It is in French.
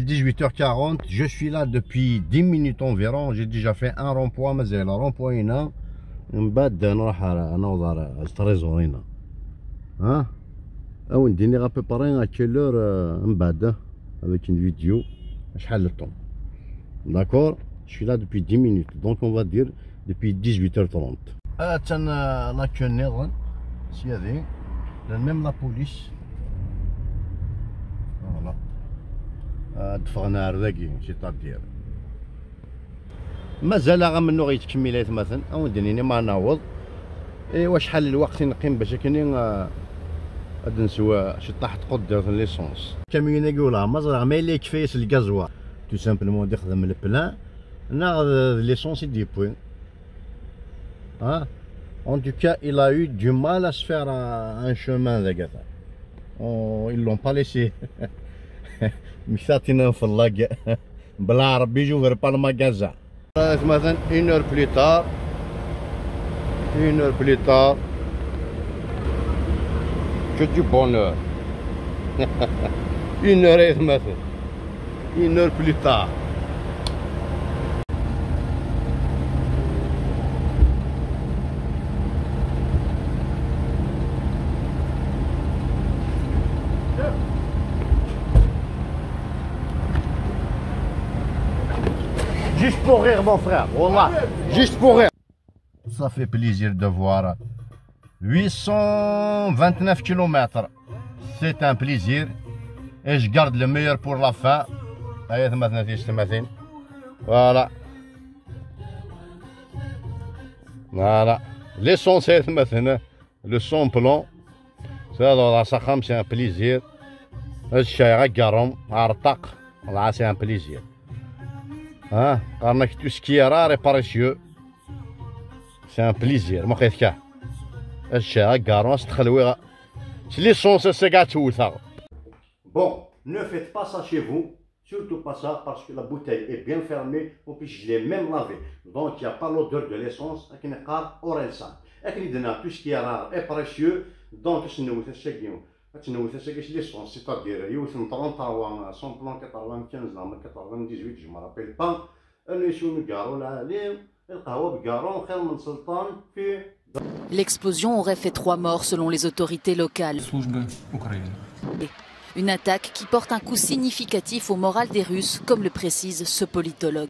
18h40, je suis là depuis 10 minutes environ. J'ai déjà fait un rond-point, mais c'est le rond-point هنا. من بعد نروح نوضع التريزور هنا. ها؟ أو نديني à peu près à quelle heure من بعد avec une vidéo. شحال le temps. D'accord? Je suis là depuis 10 minutes. Donc on va dire depuis 18h30. تن لا كون نظن سيادي. Même la police. Voilà. دفغنا عرذاكي سيتادير مازال غا منو غيتكمل مثلا او دنيني ما ناوض ايوا شحال الوقت نقيم باش كني غاد نسوا شي طاحت قدر ليسونس كاميون يقولها مازال ما اللي كفايس الغازوا تو سامبلومون يخدم البلان ناخذ ليسونس دي بوين ها en tout cas il a eu du mal à se faire un chemin ذاك ils l'ont pas laissé مشاتينا في اللاق بالعربي يجوا غير بالماكازا مثلا 1 heure plus tard 1 heure plus tard que du bonheur 1 heure مثلا 1 heure plus tard Juste pour rire mon frère, wallah, juste pour rire. Ça fait plaisir de voir 829 km. C'est un plaisir. Et je garde le meilleur pour la fin. Voilà. Voilà. L'essentiel maintenant, le son plan. C'est un plaisir. C'est un plaisir. ها قارنا tout ce qui est rare et précieux c'est un plaisir ما قيت كاع الشا كاروس تخلوي ليسونس سكا توثا bon ne faites pas ça chez vous surtout pas ça parce que la bouteille est bien fermée et puis je l'ai même lavé donc il n'y a pas l'odeur de l'essence لكن قار اوريلسان لكن عندنا tout ce qui est rare et précieux donc شنو تشكيو تنوث ساكاش ليسونس سيتادير يوث 33 سون بلان 95 لا 98 جو مارابيل با انو يشونو كارو العالم القهوه بكارون خير من سلطان فيه. L'explosion aurait fait 3 morts selon les autorités locales. Une attaque qui porte un coup significatif au moral des Russes, comme le précise ce politologue.